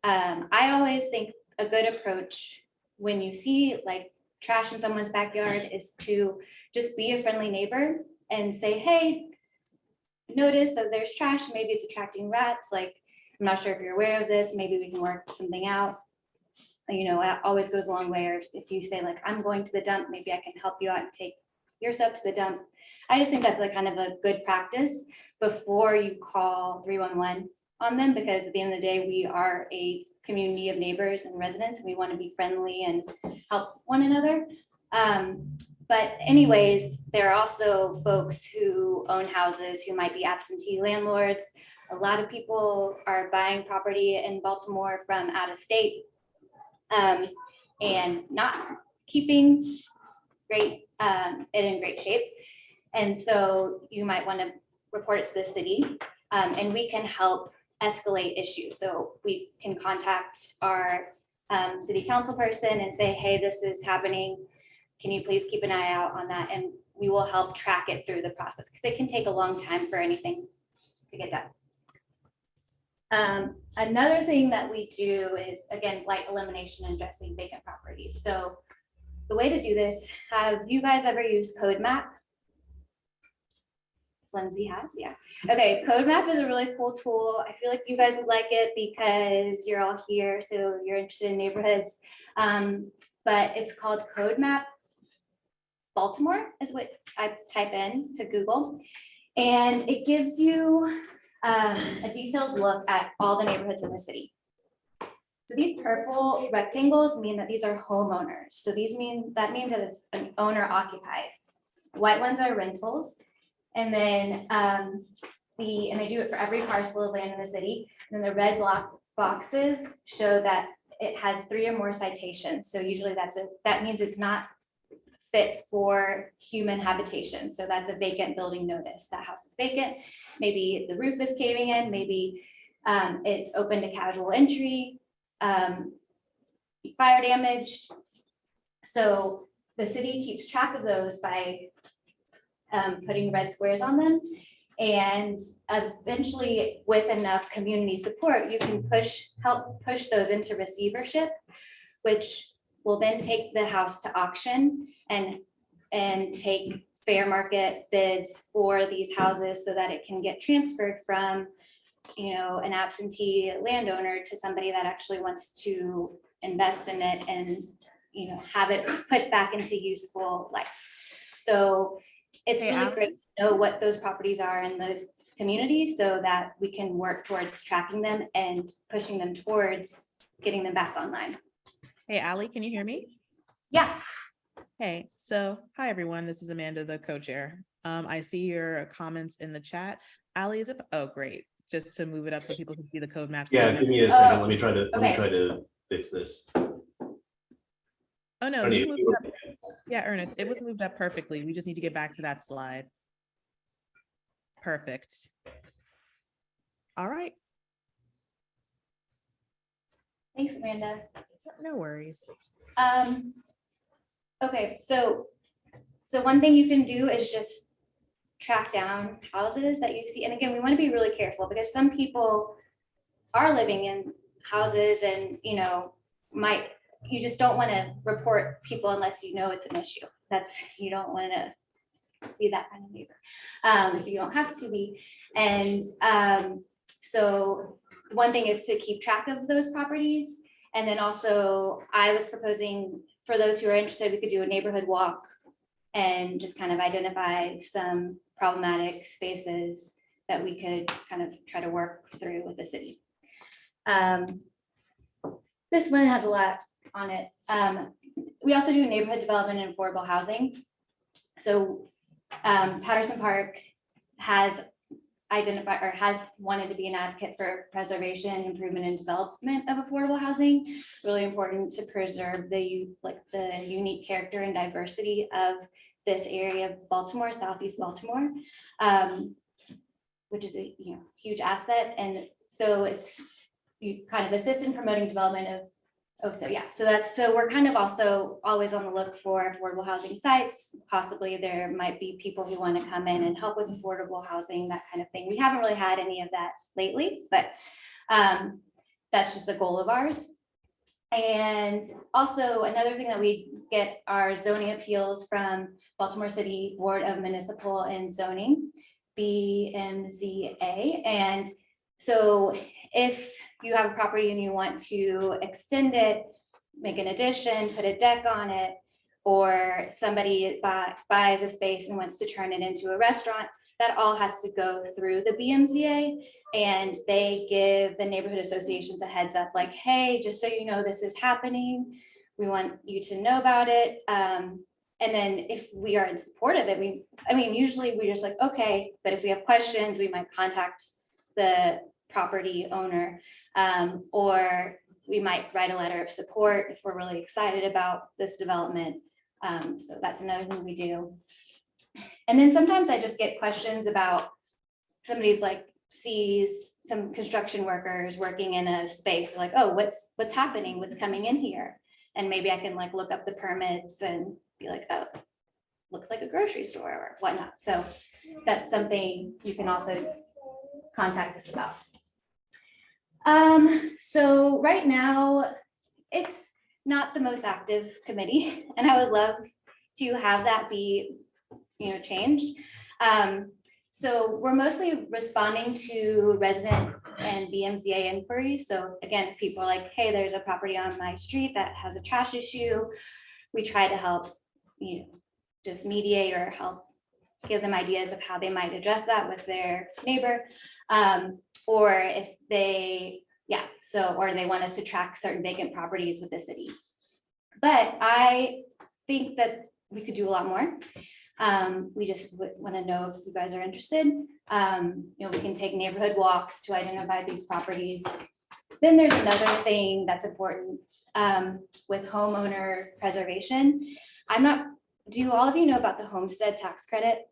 I always think a good approach when you see like trash in someone's backyard is to just be a friendly neighbor and say, hey, notice that there's trash, maybe it's attracting rats. Like, I'm not sure if you're aware of this, maybe we can work something out. It always goes a long way. Or if you say like, I'm going to the dump, maybe I can help you out and take your stuff to the dump. I just think that's like kind of a good practice before you call 311 on them, because at the end of the day, we are a community of neighbors and residents, and we want to be friendly and help one another. But anyways, there are also folks who own houses who might be absentee landlords. A lot of people are buying property in Baltimore from out of state and not keeping it in great shape. And so you might want to report it to the city, and we can help escalate issues. So we can contact our city council person and say, hey, this is happening. Can you please keep an eye out on that? And we will help track it through the process, because it can take a long time for anything to get done. Another thing that we do is, again, blight elimination and addressing vacant properties. So the way to do this, have you guys ever used CodeMap? Lindsay has, yeah. Okay, CodeMap is a really cool tool. I feel like you guys would like it because you're all here, so you're interested in neighborhoods. But it's called CodeMap Baltimore is what I type in to Google. And it gives you a detailed look at all the neighborhoods in the city. So these purple rectangles mean that these are homeowners. So that means that it's an owner occupied. White ones are rentals. And then and they do it for every parcel of land in the city. And then the red boxes show that it has 3 or more citations. So usually that means it's not fit for human habitation. So that's a vacant building notice. That house is vacant. Maybe the roof is caving in. Maybe it's open to casual entry, fire damaged. So the city keeps track of those by putting red squares on them. And eventually, with enough community support, you can help push those into receivership, which will then take the house to auction and take fair market bids for these houses so that it can get transferred from, an absentee landowner to somebody that actually wants to invest in it and, have it put back into useful life. So it's really great to know what those properties are in the community so that we can work towards tracking them and pushing them towards getting them back online. Hey, Allie, can you hear me? Yeah. Hey, so hi, everyone. This is Amanda, the co-chair. I see your comments in the chat. Allie, is it? Oh, great. Just to move it up so people can see the code maps. Yeah, give me a second. Let me try to fix this. Oh, no, you moved it up. Yeah, Ernest, it was moved up perfectly. We just need to get back to that slide. Perfect. All right. Thanks, Amanda. No worries. Okay, so one thing you can do is just track down houses that you see. And again, we want to be really careful because some people are living in houses and, you know, you just don't want to report people unless you know it's an issue. You don't want to be that kind of neighbor if you don't have to be. And so one thing is to keep track of those properties. And then also I was proposing for those who are interested, we could do a neighborhood walk and just kind of identify some problematic spaces that we could kind of try to work through with the city. This one has a lot on it. We also do neighborhood development and affordable housing. So Patterson Park has identified or has wanted to be an advocate for preservation, improvement, and development of affordable housing. Really important to preserve the unique character and diversity of this area of Baltimore, Southeast Baltimore, which is a huge asset. And so you kind of assist in promoting development of. So we're kind of also always on the look for affordable housing sites. Possibly there might be people who want to come in and help with affordable housing, that kind of thing. We haven't really had any of that lately, but that's just a goal of ours. And also another thing that we get are zoning appeals from Baltimore City Board of Municipal and Zoning, BMZA. And so if you have a property and you want to extend it, make an addition, put a deck on it, or somebody buys a space and wants to turn it into a restaurant, that all has to go through the BMZA, and they give the neighborhood associations a heads up like, hey, just so you know, this is happening. We want you to know about it. And then if we are in support of it, usually we're just like, okay, but if we have questions, we might contact the property owner, or we might write a letter of support if we're really excited about this development. So that's another thing we do. And then sometimes I just get questions about somebody's sees some construction workers working in a space, like, oh, what's happening? What's coming in here? And maybe I can look up the permits and be like, oh, looks like a grocery store or whatnot. So that's something you can also contact us about. So right now it's not the most active committee, and I would love to have that be, changed. So we're mostly responding to resident and BMZA inquiries. So again, if people are like, hey, there's a property on my street that has a trash issue, we try to help, just mediate or help give them ideas of how they might address that with their neighbor. Or if they, or they want us to track certain vacant properties with the city. But I think that we could do a lot more. We just want to know if you guys are interested. We can take neighborhood walks to identify these properties. Then there's another thing that's important with homeowner preservation. Do all of you know about the homestead tax credit?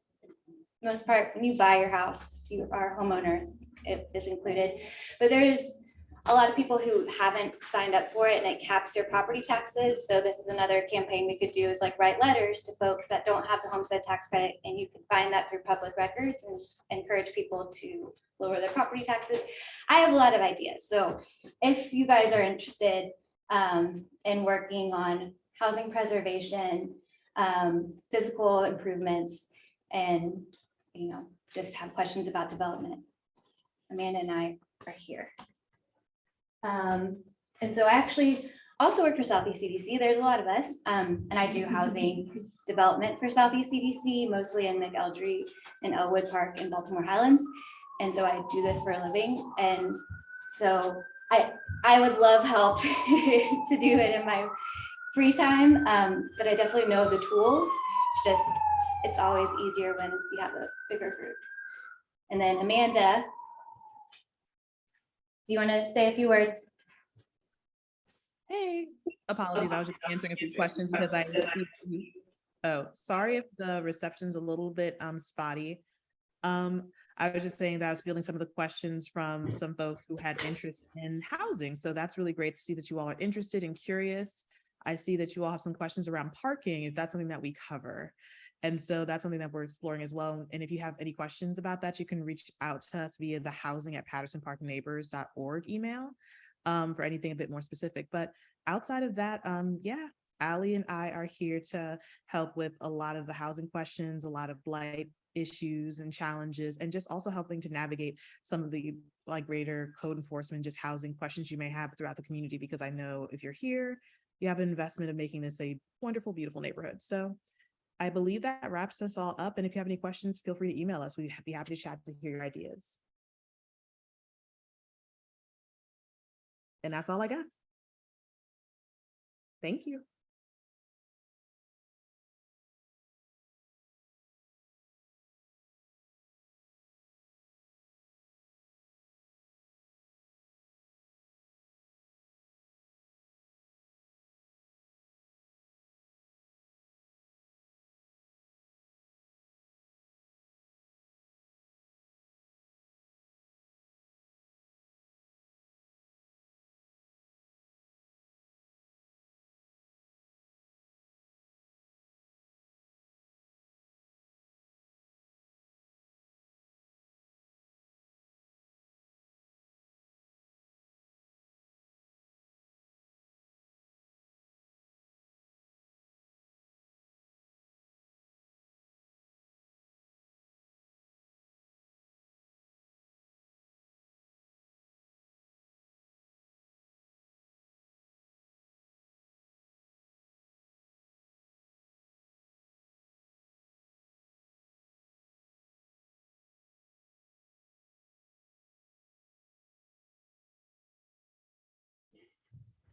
Most part, when you buy your house, if you are a homeowner, it is included. But there's a lot of people who haven't signed up for it, and it caps your property taxes. So this is another campaign we could do, is write letters to folks that don't have the homestead tax credit, and you can find that through public records and encourage people to lower their property taxes. I have a lot of ideas. So if you guys are interested in working on housing preservation, physical improvements, and just have questions about development, Amanda and I are here. And so I actually also work for Southeast CDC. There's a lot of us, and I do housing development for Southeast CDC, mostly in McElderry and Elwood Park in Baltimore Highlands. And so I do this for a living. And so I would love help to do it in my free time, but I definitely know the tools. It's always easier when we have a bigger group. And then Amanda, do you want to say a few words? Hey, apologies. I was just answering a few questions because oh, sorry if the reception's a little bit spotty. I was just saying that I was fielding some of the questions from some folks who had interest in housing. So that's really great to see that you all are interested and curious. I see that you all have some questions around parking, if that's something that we cover. And so that's something that we're exploring as well. And if you have any questions about that, you can reach out to us via the housing@pattersonparkneighbors.org email for anything a bit more specific. But outside of that, yeah, Allie and I are here to help with a lot of the housing questions, a lot of blight issues and challenges, and just also helping to navigate some of the greater code enforcement, just housing questions you may have throughout the community, because I know if you're here, you have an investment of making this a wonderful, beautiful neighborhood. So I believe that wraps us all up. And if you have any questions, feel free to email us. We'd be happy to chat to hear your ideas. And that's all I got. Thank you.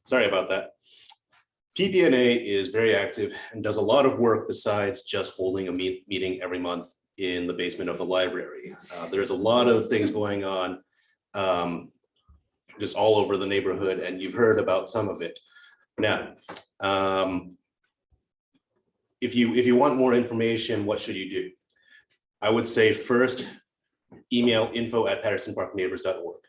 Sorry about that. PPNA is very active and does a lot of work besides just holding a meeting every month in the basement of the library. There's a lot of things going on just all over the neighborhood, and you've heard about some of it. Now, if you want more information, what should you do? I would say first, email info@pattersonparkneighbors.org.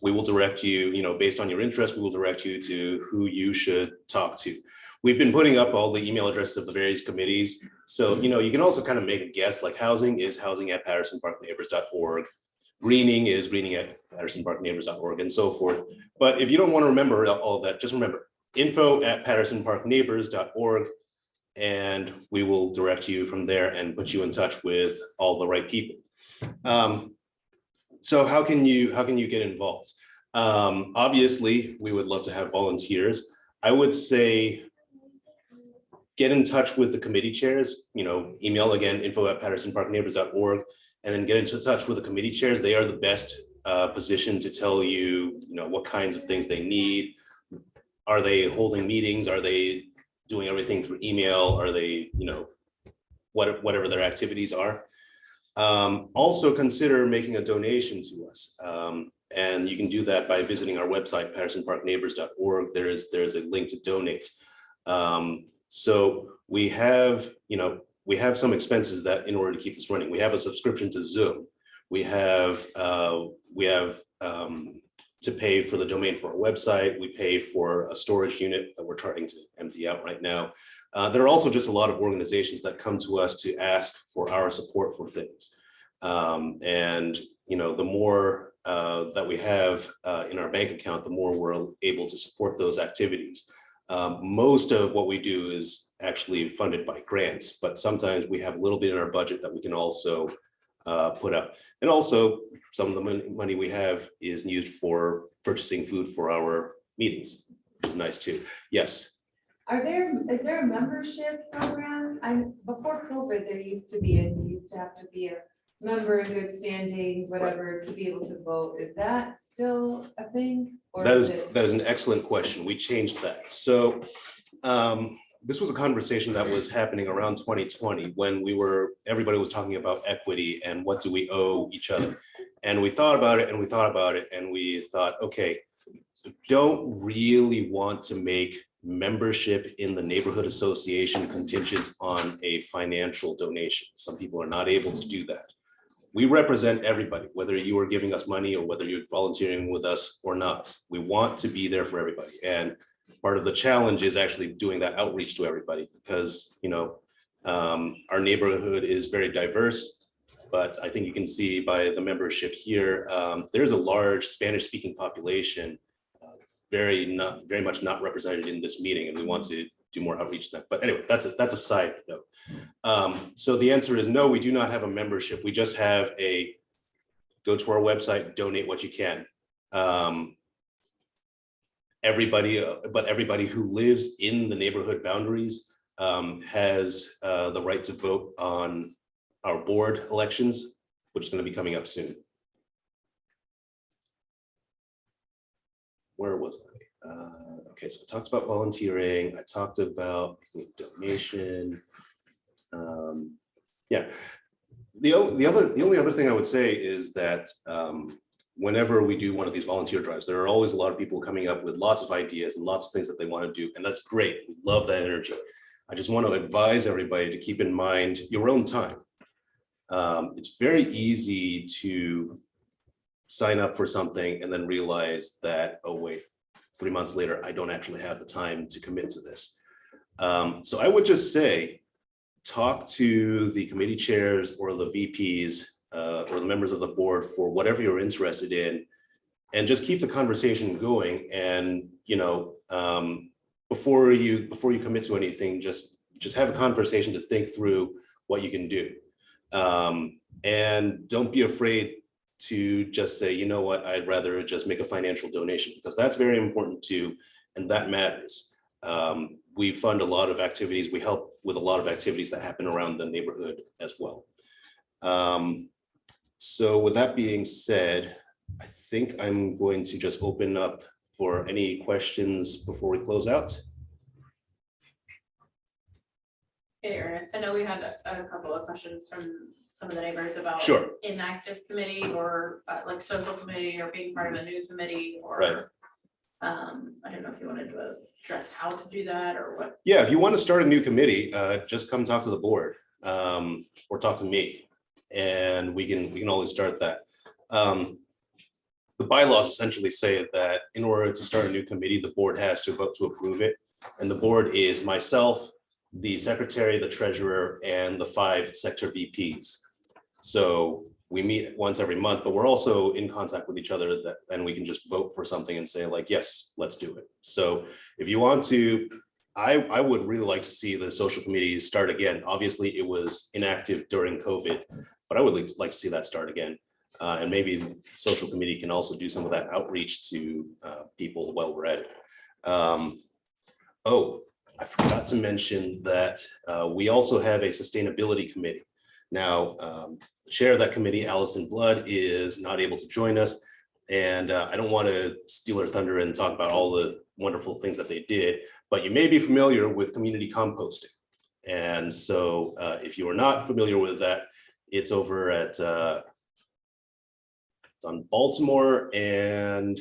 We will direct you, based on your interest, we will direct you to who you should talk to. We've been putting up all the email addresses of the various committees. So, you can also kind of make a guess, like housing is housing@pattersonparkneighbors.org. Greening is greening@pattersonparkneighbors.org, and so forth. But if you don't want to remember all of that, just remember info@pattersonparkneighbors.org, and we will direct you from there and put you in touch with all the right people. So how can you get involved? Obviously, we would love to have volunteers. I would say get in touch with the committee chairs, email again, info@pattersonparkneighbors.org, and then get into touch with the committee chairs. They are the best position to tell you, what kinds of things they need. Are they holding meetings? Are they doing everything through email? Are they, whatever their activities are? Also consider making a donation to us. And you can do that by visiting our website, pattersonparkneighbors.org. There's a link to donate. So we have some expenses that in order to keep this running, we have a subscription to Zoom. We have to pay for the domain for our website. We pay for a storage unit that we're trying to empty out right now. There are also just a lot of organizations that come to us to ask for our support for things. And the more that we have in our bank account, the more we're able to support those activities. Most of what we do is actually funded by grants, but sometimes we have a little bit in our budget that we can also put up. And also some of the money we have is used for purchasing food for our meetings, which is nice too. Yes. Is there a membership program? Before COVID, there used to be, you used to have to be a member in good standing, whatever, to be able to vote. Is that still a thing? Or That is an excellent question. We changed that. So this was a conversation that was happening around 2020 when everybody was talking about equity and what do we owe each other. And we thought about it and we thought about it and we thought, okay, so don't really want to make membership in the neighborhood association contingent on a financial donation. Some people are not able to do that. We represent everybody, whether you are giving us money or whether you're volunteering with us or not. We want to be there for everybody. And part of the challenge is actually doing that outreach to everybody because, Our neighborhood is very diverse, but I think you can see by the membership here, there's a large Spanish-speaking population. It's very much not represented in this meeting, and we want to do more outreach to them. But anyway, that's a side note. So the answer is no, we do not have a membership. We just have a go to our website, donate what you can. Everybody who lives in the neighborhood boundaries has the right to vote on our board elections, which is going to be coming up soon. Where was I? Okay, so I talked about volunteering. I talked about donation. Yeah. The only other thing I would say is that whenever we do one of these volunteer drives, there are always a lot of people coming up with lots of ideas and lots of things that they want to do, and that's great. We love that energy. I just want to advise everybody to keep in mind your own time. It's very easy to sign up for something and then realize that, oh wait, 3 months later, I don't actually have the time to commit to this. So I would just say, talk to the committee chairs or the VPs or the members of the board for whatever you're interested in, and just keep the conversation going. And before you commit to anything, just have a conversation to think through what you can do. And don't be afraid to just say, you know what, I'd rather just make a financial donation, because that's very important too, and that matters. We fund a lot of activities. We help with a lot of activities that happen around the neighborhood as well. So with that being said, I think I'm going to just open up for any questions before we close out. Hey, Ernest, I know we had a couple of questions from some of the neighbors about Sure. inactive committee or like social committee or being part of a new committee or Right. I don't know if you wanted to address how to do that or what. Yeah, if you want to start a new committee, just come talk to the board or talk to me, and we can always start that. The bylaws essentially say that in order to start a new committee, the board has to vote to approve it. And the board is myself, the secretary, the treasurer, and the 5 sector VPs. So we meet once every month, but we're also in contact with each other, and we can just vote for something and say like, yes, let's do it. So if you want to, I would really like to see the social committee start again. Obviously it was inactive during COVID, but I would like to see that start again. And maybe the social committee can also do some of that outreach to people while we're at it. Oh, I forgot to mention that we also have a sustainability committee. Now, the chair of that committee, Allison Blood, is not able to join us. And I don't want to steal her thunder and talk about all the wonderful things that they did, but you may be familiar with community composting. And so if you are not familiar with that, it's over at, it's on Baltimore and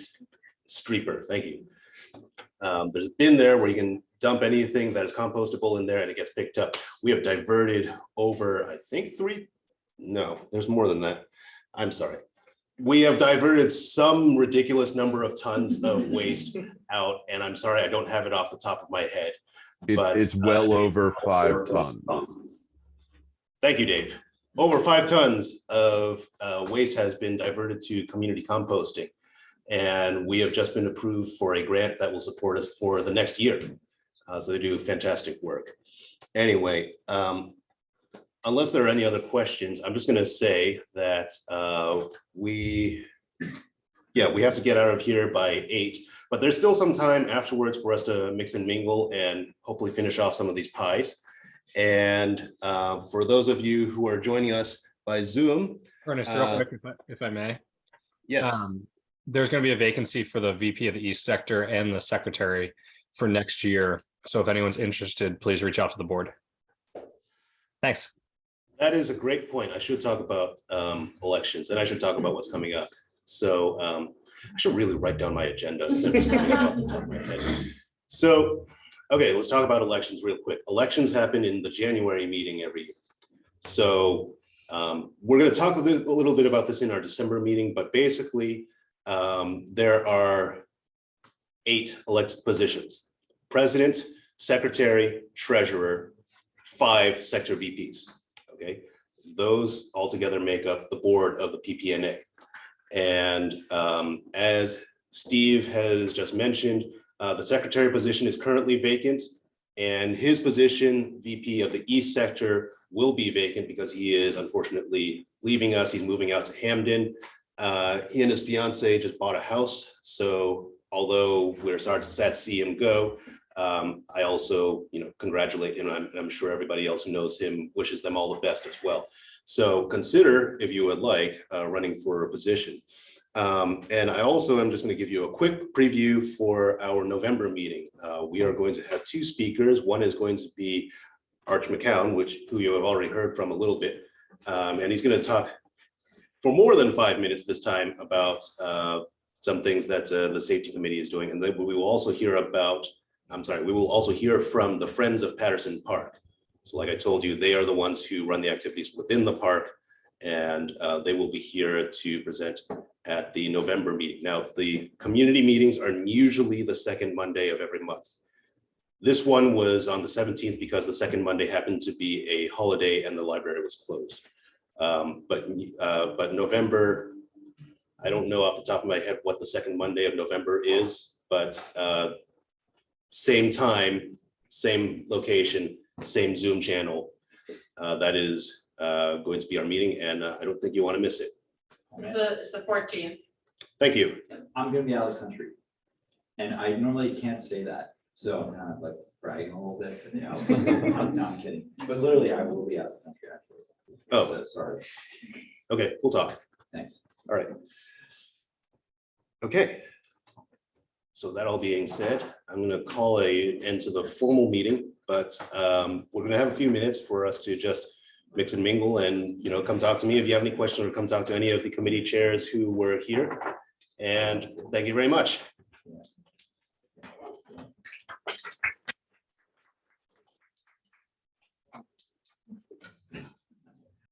Streeper, thank you. There's a bin there where you can dump anything that is compostable in there and it gets picked up. We have diverted over, I think there's more than that. I'm sorry. We have diverted some ridiculous number of tons of waste out, and I'm sorry, I don't have it off the top of my head. It's well over 5 tons. Thank you, Dave. Over 5 tons of waste has been diverted to community composting. And we have just been approved for a grant that will support us for the next year. So they do fantastic work. Anyway, unless there are any other questions, I'm just going to say that we have to get out of here by 8, but there's still some time afterwards for us to mix and mingle and hopefully finish off some of these pies. And for those of you who are joining us by Zoom. Ernest, real quick, if I may. Yes. There's going to be a vacancy for the VP of the East Sector and the secretary for next year. So if anyone's interested, please reach out to the board. Thanks. That is a great point. I should talk about elections, and I should talk about what's coming up. So I should really write down my agenda instead of just coming up off the top of my head. So, okay, let's talk about elections real quick. Elections happen in the January meeting every year. So we're going to talk a little bit about this in our December meeting, but basically there are 8 elected positions: president, secretary, treasurer, 5 sector VPs, okay? Those altogether make up the board of the PPNA. And as Steve has just mentioned, the secretary position is currently vacant, and his position, VP of the East Sector, will be vacant because he is unfortunately leaving us. He's moving out to Hamden. He and his fiance just bought a house, so although we're sad to see him go, I also, congratulate him. I'm sure everybody else who knows him wishes them all the best as well. So consider, if you would like, running for a position. And I also am just going to give you a quick preview for our November meeting. We are going to have 2 speakers. One is going to be Arch McCown, who you have already heard from a little bit. And he's going to talk for more than 5 minutes this time about some things that the safety committee is doing. And then we will also hear from the Friends of Patterson Park. So like I told you, they are the ones who run the activities within the park, and they will be here to present at the November meeting. Now, the community meetings are usually the second Monday of every month. This one was on the 17th because the second Monday happened to be a holiday and the library was closed. But November, I don't know off the top of my head what the second Monday of November is, but same time, same location, same Zoom channel. That is going to be our meeting, and I don't think you want to miss it. It's the 14th. Thank you. I'm gonna be out of the country. And I normally can't say that, so I'm kind of like bragging a little bit, I'm kidding, but literally I will be out of the country actually. Oh. So, sorry, Okay, we'll talk. thanks. All right. Okay. So that all being said, I'm going to call an end to the formal meeting, but we're going to have a few minutes for us to just mix and mingle and, come talk to me if you have any questions, or come talk to any of the committee chairs who were here. And thank you very much.